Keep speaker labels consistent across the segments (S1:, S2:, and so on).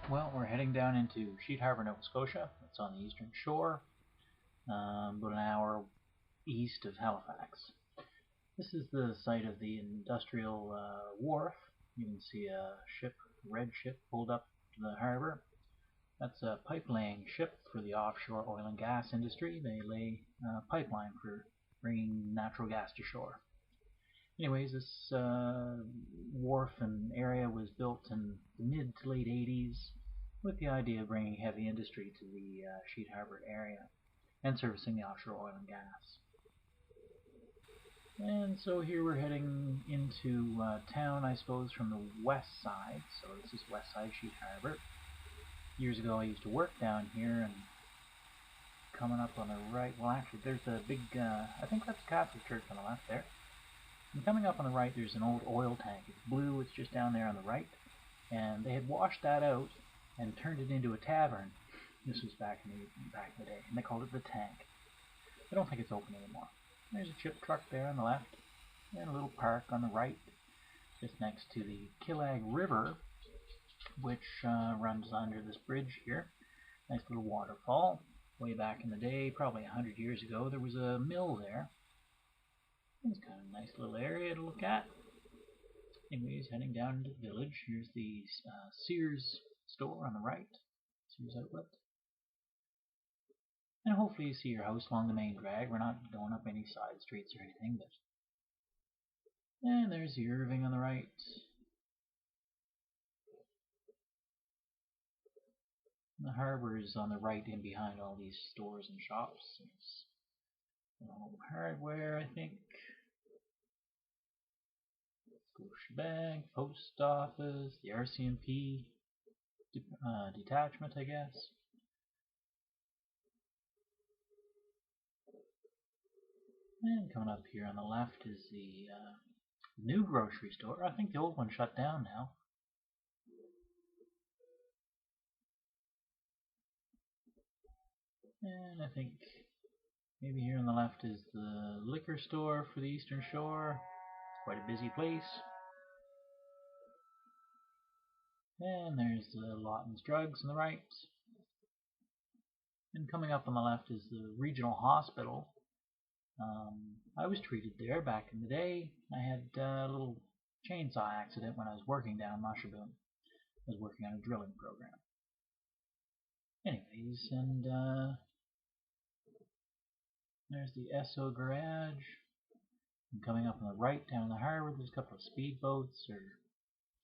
S1: Well, we're heading down into Sheet Harbour, Nova Scotia. It's on the eastern shore, about an hour east of Halifax. This is the site of the industrial wharf. You can see a ship, a red ship, pulled up to the harbour. That's a pipe-laying ship for the offshore oil and gas industry. They lay a pipeline for bringing natural gas to shore. Anyways, this wharf and area was built in the mid to late 80s with the idea of bringing heavy industry to the Sheet Harbour area and servicing the offshore oil and gas. And so here we're heading into town, I suppose, from the west side. So this is west side Sheet Harbour. Years ago I used to work down here, and coming up on the right, well actually there's a big, I think that's a Catholic church on the left there. And coming up on the right, there's an old oil tank. It's blue, it's just down there on the right. And they had washed that out and turned it into a tavern. This was back in the day, and they called it the Tank. I don't think it's open anymore. There's a chip truck there on the left, and a little park on the right, just next to the Killag River, which runs under this bridge here. Nice little waterfall. Way back in the day, probably 100 years ago, there was a mill there. It's kind of a nice little area to look at. Anyways, heading down into the village. Here's the Sears store on the right. Sears Outlet. And hopefully you see your house along the main drag. We're not going up any side streets or anything, but... And there's the Irving on the right. The harbour is on the right in behind all these stores and shops. There's home hardware, I think. Scotia Bank, Post Office, the RCMP detachment, I guess. And coming up here on the left is the new grocery store. I think the old one shut down now. And I think maybe here on the left is the liquor store for the Eastern Shore. It's quite a busy place. And there's the Lawton's Drugs on the right. And coming up on the left is the regional hospital. I was treated there back in the day. I had a little chainsaw accident when I was working down in Mushaboon. I was working on a drilling program. Anyways, and there's the Esso garage. And coming up on the right down the harbour, there's a couple of speedboats or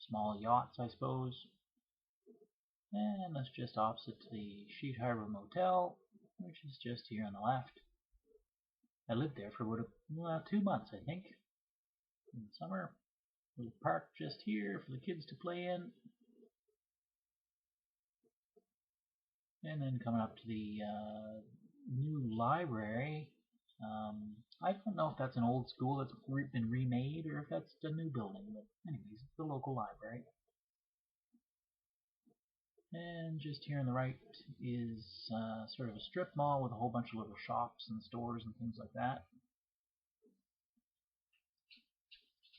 S1: small yachts, I suppose. And that's just opposite to the Sheet Harbour Motel, which is just here on the left. I lived there for about 2 months, I think, in the summer. Little park just here for the kids to play in. And then coming up to the new library. I don't know if that's an old school that's been remade or if that's a new building, but anyways, it's the local library. And just here on the right is sort of a strip mall with a whole bunch of little shops and stores and things like that.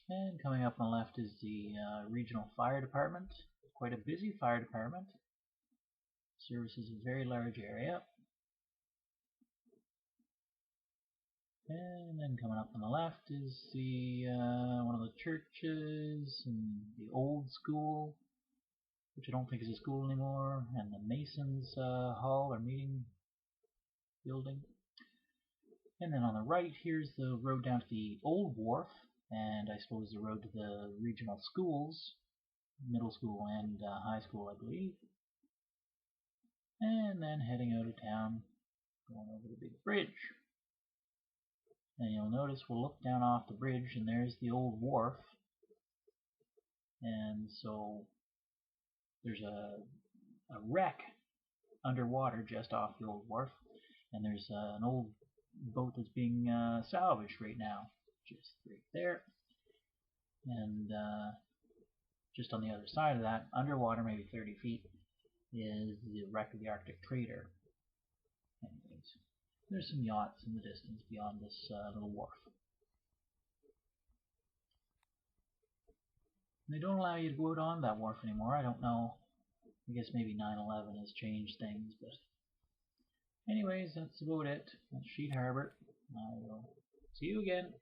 S1: And coming up on the left is the regional fire department. Quite a busy fire department. Services a very large area. And then coming up on the left is the one of the churches and the old school, which I don't think is a school anymore, and the Masons Hall or meeting building. And then on the right, here's the road down to the old wharf, and I suppose the road to the regional schools, middle school and high school, I believe. And then heading out of town, going over the big bridge. And you'll notice we'll look down off the bridge, and there's the old wharf. And so there's a wreck underwater just off the old wharf, and there's an old boat that's being salvaged right now, just right there. And just on the other side of that, underwater, maybe 30 feet, is the wreck of the Arctic Trader. Anyways, there's some yachts in the distance beyond this little wharf. They don't allow you to go out on that wharf anymore. I don't know I guess maybe 9/11 has changed things, but anyways, that's about it. That's Sheet Harbour. I will see you again.